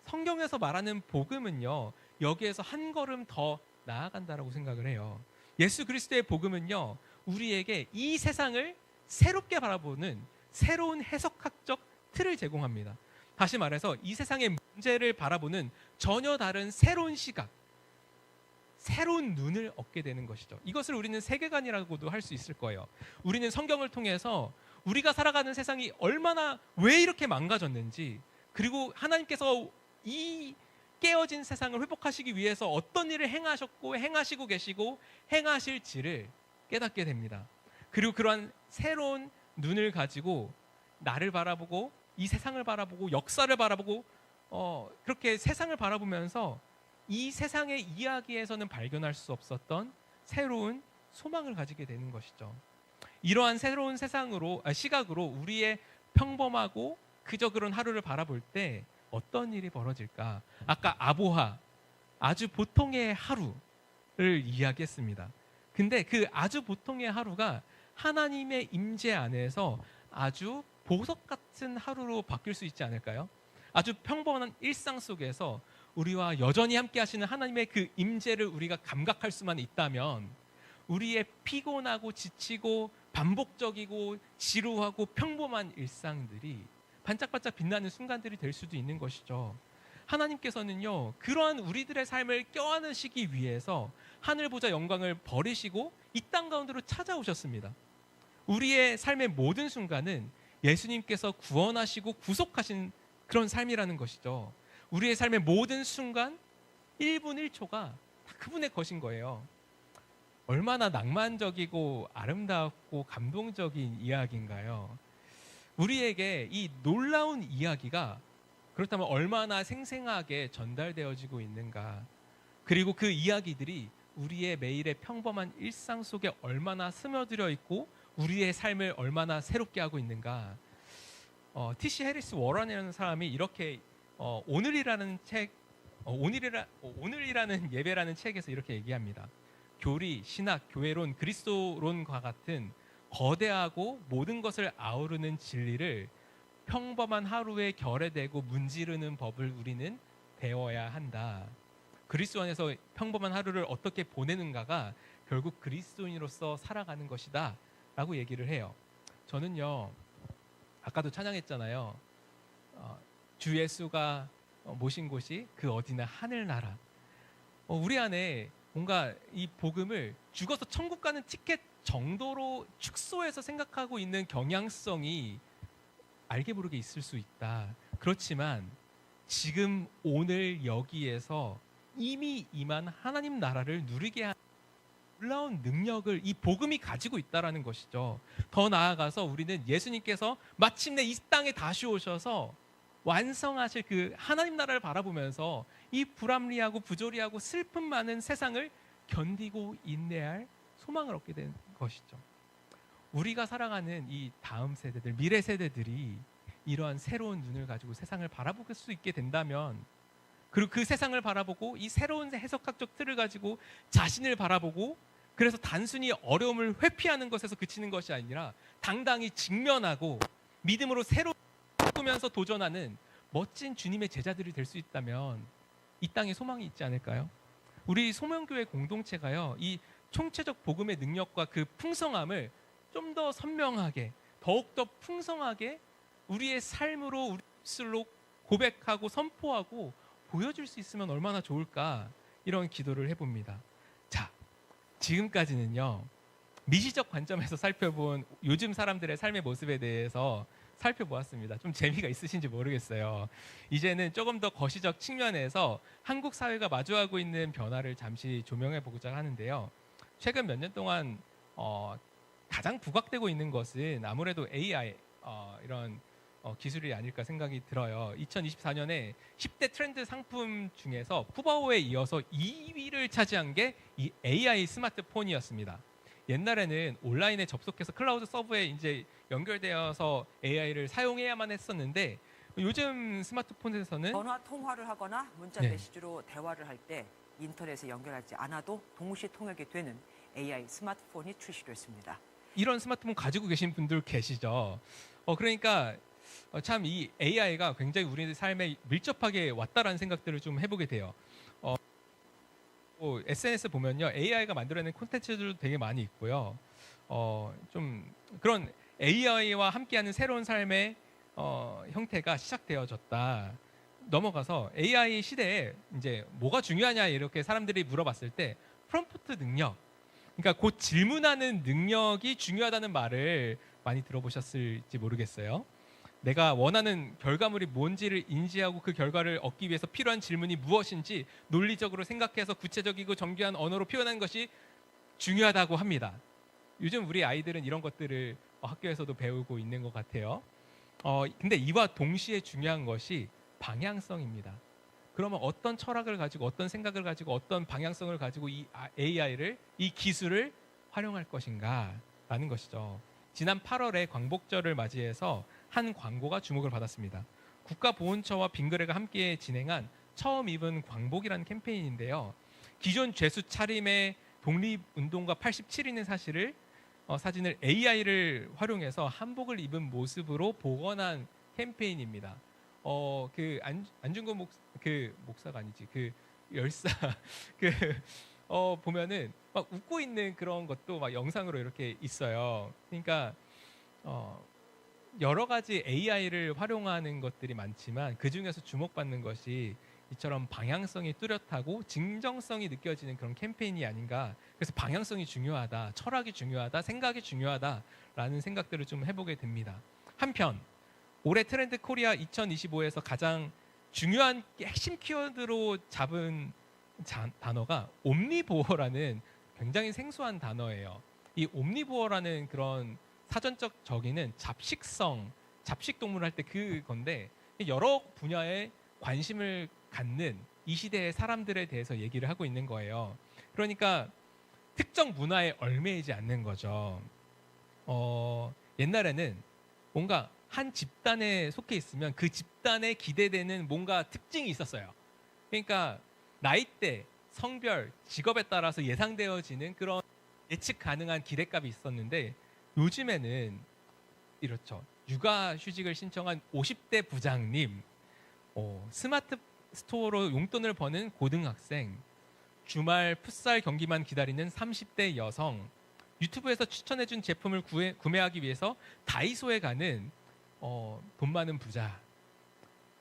성경에서 말하는 복음은요, 여기에서 한 걸음 더 나아간다라고 생각을 해요. 예수 그리스도의 복음은요, 우리에게 이 세상을 새롭게 바라보는 새로운 해석학적 틀을 제공합니다. 다시 말해서 이 세상의 문제를 바라보는 전혀 다른 새로운 시각, 새로운 눈을 얻게 되는 것이죠. 이것을 우리는 세계관이라고도 할 수 있을 거예요. 우리는 성경을 통해서 우리가 살아가는 세상이 얼마나 왜 이렇게 망가졌는지, 그리고 하나님께서 이 깨어진 세상을 회복하시기 위해서 어떤 일을 행하셨고 행하시고 계시고 행하실지를 깨닫게 됩니다. 그리고 그러한 새로운 눈을 가지고 나를 바라보고 이 세상을 바라보고 역사를 바라보고 그렇게 세상을 바라보면서 이 세상의 이야기에서는 발견할 수 없었던 새로운 소망을 가지게 되는 것이죠. 이러한 새로운 시각으로 우리의 평범하고 그저 그런 하루를 바라볼 때 어떤 일이 벌어질까? 아까 아보하, 아주 보통의 하루를 이야기했습니다. 근데 그 아주 보통의 하루가 하나님의 임재 안에서 아주 보석 같은 하루로 바뀔 수 있지 않을까요? 아주 평범한 일상 속에서 우리와 여전히 함께 하시는 하나님의 그 임재를 우리가 감각할 수만 있다면 우리의 피곤하고 지치고 반복적이고 지루하고 평범한 일상들이 반짝반짝 빛나는 순간들이 될 수도 있는 것이죠. 하나님께서는요, 그러한 우리들의 삶을 껴안으시기 위해서 하늘 보좌 영광을 버리시고 이 땅 가운데로 찾아오셨습니다. 우리의 삶의 모든 순간은 예수님께서 구원하시고 구속하신 그런 삶이라는 것이죠. 우리의 삶의 모든 순간 1분 1초가 다 그분의 것인 거예요. 얼마나 낭만적이고 아름답고 감동적인 이야기인가요? 우리에게 이 놀라운 이야기가 그렇다면 얼마나 생생하게 전달되어지고 있는가, 그리고 그 이야기들이 우리의 매일의 평범한 일상 속에 얼마나 스며들어 있고 우리의 삶을 얼마나 새롭게 하고 있는가. T.C. 해리스 워런이라는 사람이 이렇게 오늘이라는 예배라는 책에서 이렇게 얘기합니다. 교리, 신학, 교회론, 그리스도론과 같은 거대하고 모든 것을 아우르는 진리를 평범한 하루에 결여되고 문지르는 법을 우리는 배워야 한다. 그리스도 안에서 평범한 하루를 어떻게 보내는가가 결국 그리스도인으로서 살아가는 것이다 라고 얘기를 해요. 저는요, 아까도 찬양했잖아요. 주 예수가 모신 곳이 그 어디나 하늘나라. 우리 안에 뭔가 이 복음을 죽어서 천국 가는 티켓 정도로 축소해서 생각하고 있는 경향성이 알게 모르게 있을 수 있다. 그렇지만 지금 오늘 여기에서 이미 임한 하나님 나라를 누리게 하는 놀라운 능력을 이 복음이 가지고 있다라는 것이죠. 더 나아가서 우리는 예수님께서 마침내 이 땅에 다시 오셔서 완성하실 그 하나님 나라를 바라보면서 이 불합리하고 부조리하고 슬픔 많은 세상을 견디고 인내할 소망을 얻게 된 것이죠. 우리가 살아가는 이 다음 세대들, 미래 세대들이 이러한 새로운 눈을 가지고 세상을 바라볼 수 있게 된다면, 그리고 그 세상을 바라보고 이 새로운 해석학적 틀을 가지고 자신을 바라보고, 그래서 단순히 어려움을 회피하는 것에서 그치는 것이 아니라 당당히 직면하고 믿음으로 새로 바꾸면서 도전하는 멋진 주님의 제자들이 될 수 있다면 이 땅에 소망이 있지 않을까요? 우리 소명교회 공동체가요, 이 총체적 복음의 능력과 그 풍성함을 좀 더 선명하게, 더욱더 풍성하게 우리의 삶으로, 우리 입술로 고백하고 선포하고 보여줄 수 있으면 얼마나 좋을까, 이런 기도를 해봅니다. 자, 지금까지는요, 미시적 관점에서 살펴본 요즘 사람들의 삶의 모습에 대해서 살펴보았습니다. 좀 재미가 있으신지 모르겠어요. 이제는 조금 더 거시적 측면에서 한국 사회가 마주하고 있는 변화를 잠시 조명해 보고자 하는데요. 최근 몇 년 동안 가장 부각되고 있는 것은 아무래도 AI 이런 기술이 아닐까 생각이 들어요. 2024년에 10대 트렌드 상품 중에서 푸바오에 이어서 2위를 차지한 게 이 AI 스마트폰이었습니다. 옛날에는 온라인에 접속해서 클라우드 서버에 이제 연결되어서 AI를 사용해야만 했었는데, 요즘 스마트폰에서는 전화 통화를 하거나 문자 네. 메시지로 대화를 할 때 인터넷에 연결하지 않아도 동시 통역이 되는 AI 스마트폰이 출시됐습니다. 이런 스마트폰 가지고 계신 분들 계시죠. 그러니까 참 이 AI가 굉장히 우리 삶에 밀접하게 왔다라는 생각들을 좀 해보게 돼요. SNS 보면요, AI가 만들어낸 콘텐츠들도 되게 많이 있고요. 좀 그런 AI와 함께하는 새로운 삶의 형태가 시작되어졌다. 넘어가서 AI 시대에 이제 뭐가 중요하냐 이렇게 사람들이 물어봤을 때 프롬프트 능력, 그러니까 곧 질문하는 능력이 중요하다는 말을 많이 들어보셨을지 모르겠어요. 내가 원하는 결과물이 뭔지를 인지하고 그 결과를 얻기 위해서 필요한 질문이 무엇인지 논리적으로 생각해서 구체적이고 정교한 언어로 표현하는 것이 중요하다고 합니다. 요즘 우리 아이들은 이런 것들을 학교에서도 배우고 있는 것 같아요. 근데 이와 동시에 중요한 것이 방향성입니다. 그러면 어떤 철학을 가지고, 어떤 생각을 가지고, 어떤 방향성을 가지고 이 AI를, 이 기술을 활용할 것인가 라는 것이죠. 지난 8월에 광복절을 맞이해서 한 광고가 주목을 받았습니다. 국가보훈처와 빙그레가 함께 진행한 처음 입은 광복이라는 캠페인인데요. 기존 죄수 차림의 독립운동가 87인의 사진을 AI를 활용해서 한복을 입은 모습으로 복원한 캠페인입니다. 안중근 목사가 아니지, 그 열사 보면은 막 웃고 있는 그런 것도 막 영상으로 이렇게 있어요. 그러니까 여러 가지 AI를 활용하는 것들이 많지만 그 중에서 주목받는 것이 이처럼 방향성이 뚜렷하고 진정성이 느껴지는 그런 캠페인이 아닌가. 그래서 방향성이 중요하다, 철학이 중요하다, 생각이 중요하다라는 생각들을 좀 해보게 됩니다. 한편 올해 트렌드 코리아 2025에서 가장 중요한 핵심 키워드로 잡은 단어가 옴니보어라는 굉장히 생소한 단어예요. 이 옴니보어라는 그런 사전적 정의는 잡식동물 할 때 그건데, 여러 분야에 관심을 갖는 이 시대의 사람들에 대해서 얘기를 하고 있는 거예요. 그러니까 특정 문화에 얽매이지 않는 거죠. 옛날에는 뭔가 한 집단에 속해 있으면 그 집단에 기대되는 뭔가 특징이 있었어요. 그러니까 나이대, 성별, 직업에 따라서 예상되어지는 그런 예측 가능한 기대값이 있었는데, 요즘에는 이렇죠. 육아휴직을 신청한 50대 부장님, 스마트 스토어로 용돈을 버는 고등학생, 주말 풋살 경기만 기다리는 30대 여성, 유튜브에서 추천해준 제품을 구매하기 위해서 다이소에 가는 돈 많은 부자,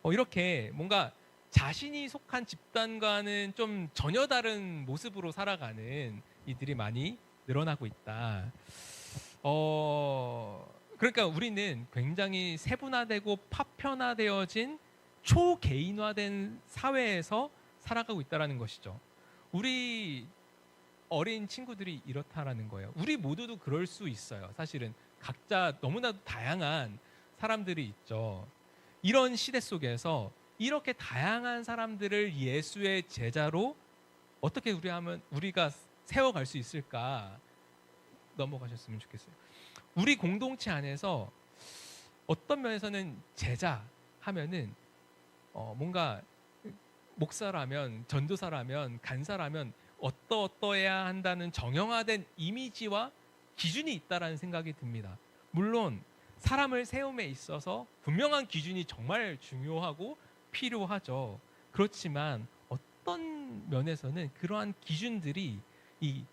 이렇게 뭔가 자신이 속한 집단과는 좀 전혀 다른 모습으로 살아가는 이들이 많이 늘어나고 있다. 그러니까 우리는 굉장히 세분화되고 파편화되어진 초개인화된 사회에서 살아가고 있다는 것이죠. 우리 어린 친구들이 이렇다라는 거예요. 우리 모두도 그럴 수 있어요. 사실은 각자 너무나도 다양한 사람들이 있죠. 이런 시대 속에서 이렇게 다양한 사람들을 예수의 제자로 어떻게 우리가 세워갈 수 있을까 넘어가셨으면 좋겠어요. 우리 공동체 안에서 어떤 면에서는 제자 하면은 뭔가 목사라면, 전도사라면, 간사라면 어떠해야 한다는 정형화된 이미지와 기준이 있다라는 생각이 듭니다. 물론 사람을 세움에 있어서 분명한 기준이 정말 중요하고 필요하죠. 그렇지만 어떤 면에서는 그러한 기준들이 이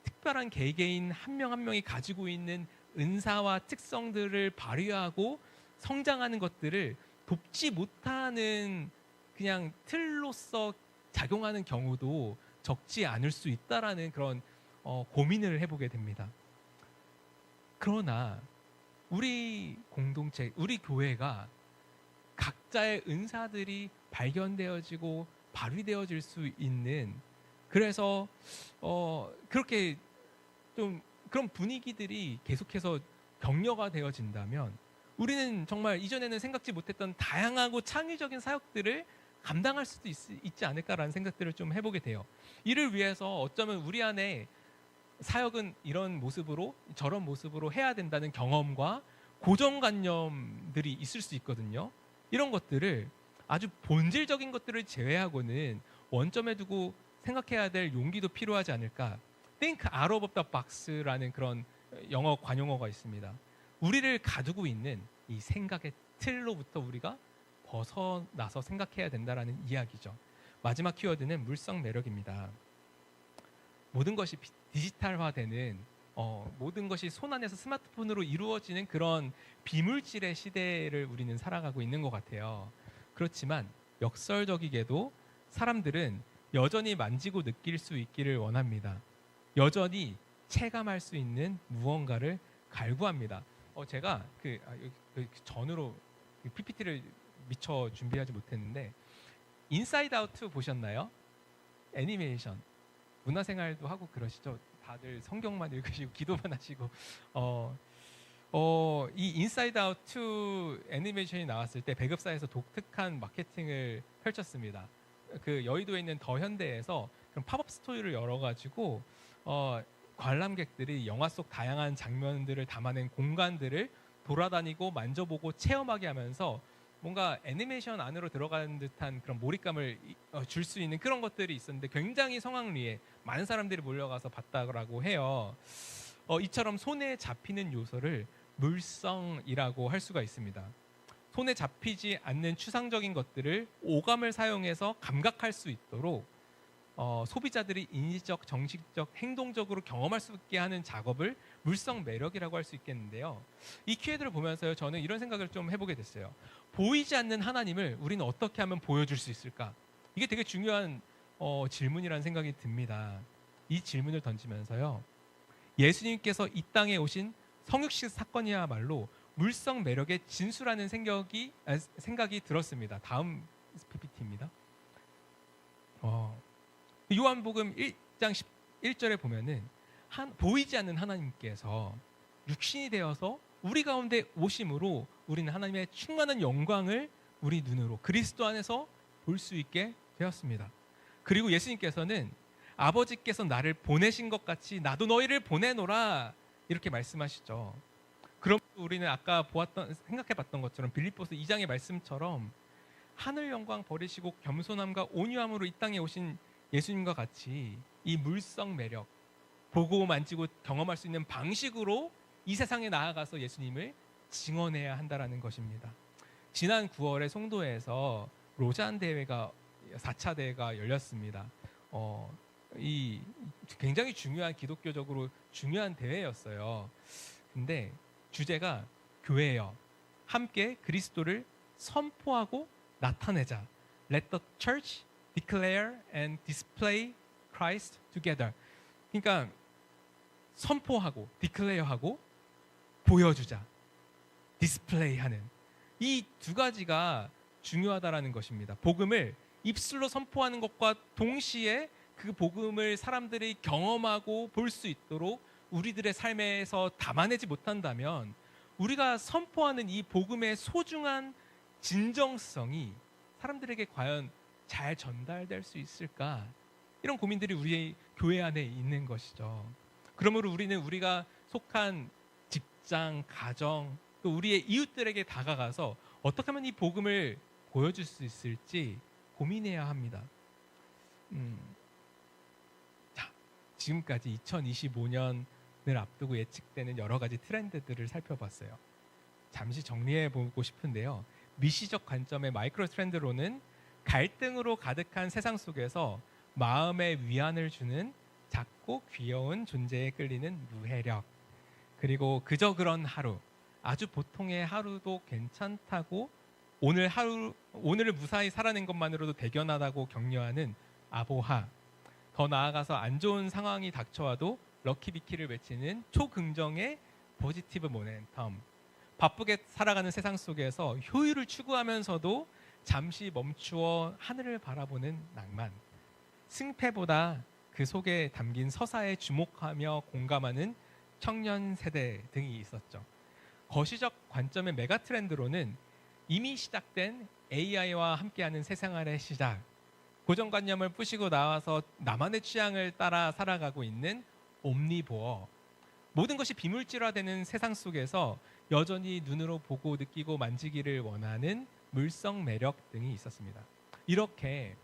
특별한 개개인 한 명 한 명이 가지고 있는 은사와 특성들을 발휘하고 성장하는 것들을 돕지 못하는 그냥 틀로서 작용하는 경우도 적지 않을 수 있다라는 그런 고민을 해보게 됩니다. 그러나 우리 공동체, 우리 교회가 각자의 은사들이 발견되어지고 발휘되어질 수 있는, 그래서 그렇게 좀 그런 분위기들이 계속해서 격려가 되어진다면 우리는 정말 이전에는 생각지 못했던 다양하고 창의적인 사역들을 감당할 수도 있지 않을까라는 생각들을 좀 해보게 돼요. 이를 위해서 어쩌면 우리 안에 사역은 이런 모습으로 저런 모습으로 해야 된다는 경험과 고정관념들이 있을 수 있거든요. 이런 것들을 아주 본질적인 것들을 제외하고는 원점에 두고 생각해야 될 용기도 필요하지 않을까. Think out of the box라는 그런 영어 관용어가 있습니다. 우리를 가두고 있는 이 생각의 틀로부터 우리가 벗어나서 생각해야 된다라는 이야기죠. 마지막 키워드는 물성 매력입니다. 모든 것이 디지털화되는 모든 것이 손안에서 스마트폰으로 이루어지는 그런 비물질의 시대를 우리는 살아가고 있는 것 같아요. 그렇지만 역설적이게도 사람들은 여전히 만지고 느낄 수 있기를 원합니다. 여전히 체감할 수 있는 무언가를 갈구합니다. 제가 전으로 PPT를 미처 준비하지 못했는데 인사이드 아웃 2 보셨나요? 애니메이션. 문화생활도 하고 그러시죠? 다들 성경만 읽으시고 기도만 하시고 이 인사이드 아웃 2 애니메이션이 나왔을 때 배급사에서 독특한 마케팅을 펼쳤습니다. 그 여의도에 있는 더 현대에서 그런 팝업 스토리를 열어가지고 관람객들이 영화 속 다양한 장면들을 담아낸 공간들을 돌아다니고 만져보고 체험하게 하면서 뭔가 애니메이션 안으로 들어가는 듯한 그런 몰입감을 줄 수 있는 그런 것들이 있었는데 굉장히 성황리에 많은 사람들이 몰려가서 봤다고 해요. 이처럼 손에 잡히는 요소를 물성이라고 할 수가 있습니다. 손에 잡히지 않는 추상적인 것들을 오감을 사용해서 감각할 수 있도록 소비자들이 인지적, 정식적, 행동적으로 경험할 수 있게 하는 작업을 물성 매력이라고 할 수 있겠는데요. 이 키워드를 보면서요, 저는 이런 생각을 좀 해보게 됐어요. 보이지 않는 하나님을 우리는 어떻게 하면 보여줄 수 있을까? 이게 되게 중요한 질문이라는 생각이 듭니다. 이 질문을 던지면서요, 예수님께서 이 땅에 오신 성육식 사건이야말로 물성 매력의 진수라는 생각이 들었습니다. 다음 PPT입니다. 요한복음 1장 11절에 보면은 보이지 않는 하나님께서 육신이 되어서 우리 가운데 오심으로 우리는 하나님의 충만한 영광을 우리 눈으로 그리스도 안에서 볼 수 있게 되었습니다. 그리고 예수님께서는 아버지께서 나를 보내신 것 같이 나도 너희를 보내노라 이렇게 말씀하시죠. 그럼 우리는 아까 생각해봤던 것처럼 빌립보서 2장의 말씀처럼 하늘 영광 버리시고 겸손함과 온유함으로 이 땅에 오신 예수님과 같이 이 물성 매력, 보고 만지고 경험할 수 있는 방식으로 이 세상에 나아가서 예수님을 증언해야 한다라는 것입니다. 지난 9월에 송도에서 로잔 대회가 4차 대회가 열렸습니다. 이 굉장히 중요한 기독교적으로 중요한 대회였어요. 근데 주제가 교회여 함께 그리스도를 선포하고 나타내자. Let the church declare and display Christ together. 그러니까 선포하고 declare하고 보여주자. 디스플레이하는 이 두 가지가 중요하다라는 것입니다. 복음을 입술로 선포하는 것과 동시에 그 복음을 사람들이 경험하고 볼 수 있도록 우리들의 삶에서 담아내지 못한다면 우리가 선포하는 이 복음의 소중한 진정성이 사람들에게 과연 잘 전달될 수 있을까? 이런 고민들이 우리의 교회 안에 있는 것이죠. 그러므로 우리는 우리가 속한 직장, 가정, 또 우리의 이웃들에게 다가가서 어떻게 하면 이 복음을 보여줄 수 있을지 고민해야 합니다. 자, 지금까지 2025년을 앞두고 예측되는 여러 가지 트렌드들을 살펴봤어요. 잠시 정리해 보고 싶은데요. 미시적 관점의 마이크로 트렌드로는 갈등으로 가득한 세상 속에서 마음의 위안을 주는 작고 귀여운 존재에 끌리는 무해력, 그리고 그저 그런 하루, 아주 보통의 하루도 괜찮다고 오늘을 무사히 살아낸 것만으로도 대견하다고 격려하는 아보하, 더 나아가서 안 좋은 상황이 닥쳐와도 럭키비키를 외치는 초긍정의 포지티브 모멘텀, 바쁘게 살아가는 세상 속에서 효율을 추구하면서도 잠시 멈추어 하늘을 바라보는 낭만, 승패보다 그 속에 담긴 서사에 주목하며 공감하는 청년 세대 등이 있었죠. 거시적 관점의 메가 트렌드로는 이미 시작된 AI와 함께하는 새 생활의 시작, 고정관념을 부시고 나와서 나만의 취향을 따라 살아가고 있는 옴니보어, 모든 것이 비물질화되는 세상 속에서 여전히 눈으로 보고 느끼고 만지기를 원하는 물성 매력 등이 있었습니다. 이렇게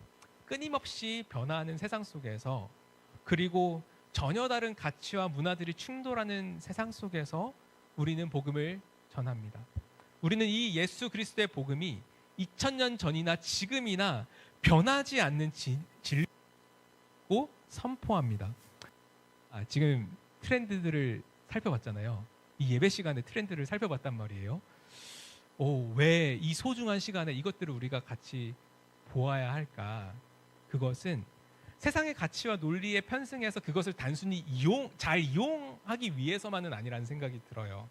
끊임없이 변화하는 세상 속에서, 그리고 전혀 다른 가치와 문화들이 충돌하는 세상 속에서 우리는 복음을 전합니다. 우리는 이 예수 그리스도의 복음이 2000년 전이나 지금이나 변하지 않는 진리고 선포합니다. 지금 트렌드들을 살펴봤잖아요. 이 예배 시간에 트렌드를 살펴봤단 말이에요. 왜 이 소중한 시간에 이것들을 우리가 같이 보아야 할까? 그것은 세상의 가치와 논리에 편승해서 그것을 단순히 잘 이용하기 위해서만은 아니라는 생각이 들어요.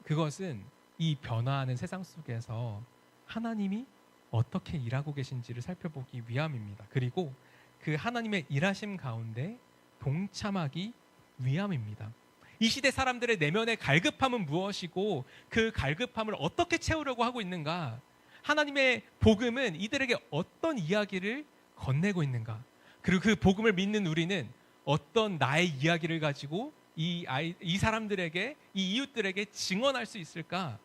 그것은 이 변화하는 세상 속에서 하나님이 어떻게 일하고 계신지를 살펴보기 위함입니다. 그리고 그 하나님의 일하심 가운데 동참하기 위함입니다. 이 시대 사람들의 내면의 갈급함은 무엇이고 그 갈급함을 어떻게 채우려고 하고 있는가? 하나님의 복음은 이들에게 어떤 이야기를 건네고 있는가? 그리고 그 복음을 믿는 우리는 어떤 나의 이야기를 가지고 이 사람들에게, 이 이웃들에게 증언할 수 있을까?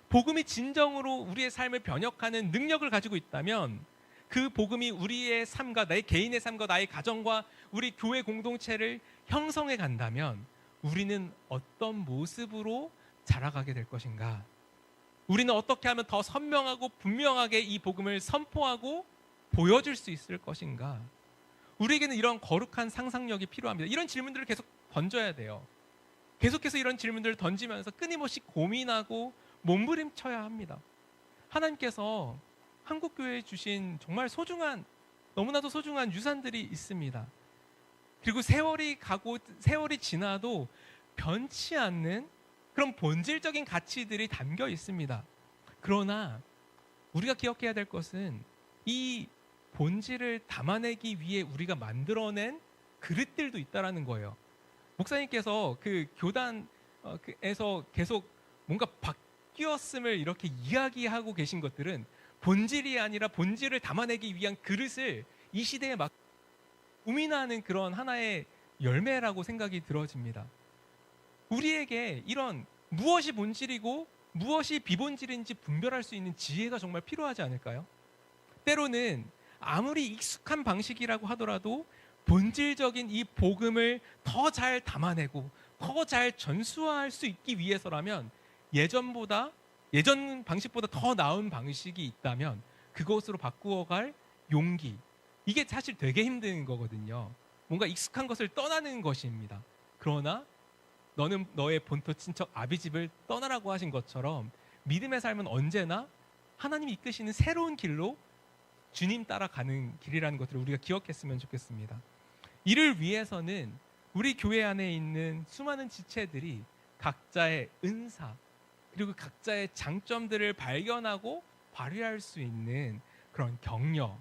복음이 진정으로 우리의 삶을 변혁하는 능력을 가지고 있다면, 그 복음이 우리의 삶과 나의 개인의 삶과 나의 가정과 우리 교회 공동체를 형성해 간다면 우리는 어떤 모습으로 자라가게 될 것인가? 우리는 어떻게 하면 더 선명하고 분명하게 이 복음을 선포하고 보여줄 수 있을 것인가? 우리에게는 이런 거룩한 상상력이 필요합니다. 이런 질문들을 계속 던져야 돼요. 계속해서 이런 질문들을 던지면서 끊임없이 고민하고 몸부림쳐야 합니다. 하나님께서 한국교회에 주신 정말 너무나도 소중한 유산들이 있습니다. 그리고 세월이 지나도 변치 않는 그런 본질적인 가치들이 담겨 있습니다. 그러나 우리가 기억해야 될 것은 이 본질을 담아내기 위해 우리가 만들어낸 그릇들도 있다라는 거예요. 목사님께서 그 교단에서 계속 뭔가 바뀌었음을 이렇게 이야기하고 계신 것들은 본질이 아니라 본질을 담아내기 위한 그릇을 이 시대에 막 고민하는 그런 하나의 열매라고 생각이 들어집니다. 우리에게 이런 무엇이 본질이고 무엇이 비본질인지 분별할 수 있는 지혜가 정말 필요하지 않을까요? 때로는 아무리 익숙한 방식이라고 하더라도 본질적인 이 복음을 더 잘 담아내고 더 잘 전수할 수 있기 위해서라면 예전 방식보다 더 나은 방식이 있다면 그것으로 바꾸어갈 용기, 이게 사실 되게 힘든 거거든요. 뭔가 익숙한 것을 떠나는 것입니다. 그러나 너는 너의 본토 친척 아비집을 떠나라고 하신 것처럼 믿음의 삶은 언제나 하나님이 이끄시는 새로운 길로 주님 따라가는 길이라는 것들을 우리가 기억했으면 좋겠습니다. 이를 위해서는 우리 교회 안에 있는 수많은 지체들이 각자의 은사 그리고 각자의 장점들을 발견하고 발휘할 수 있는 그런 격려,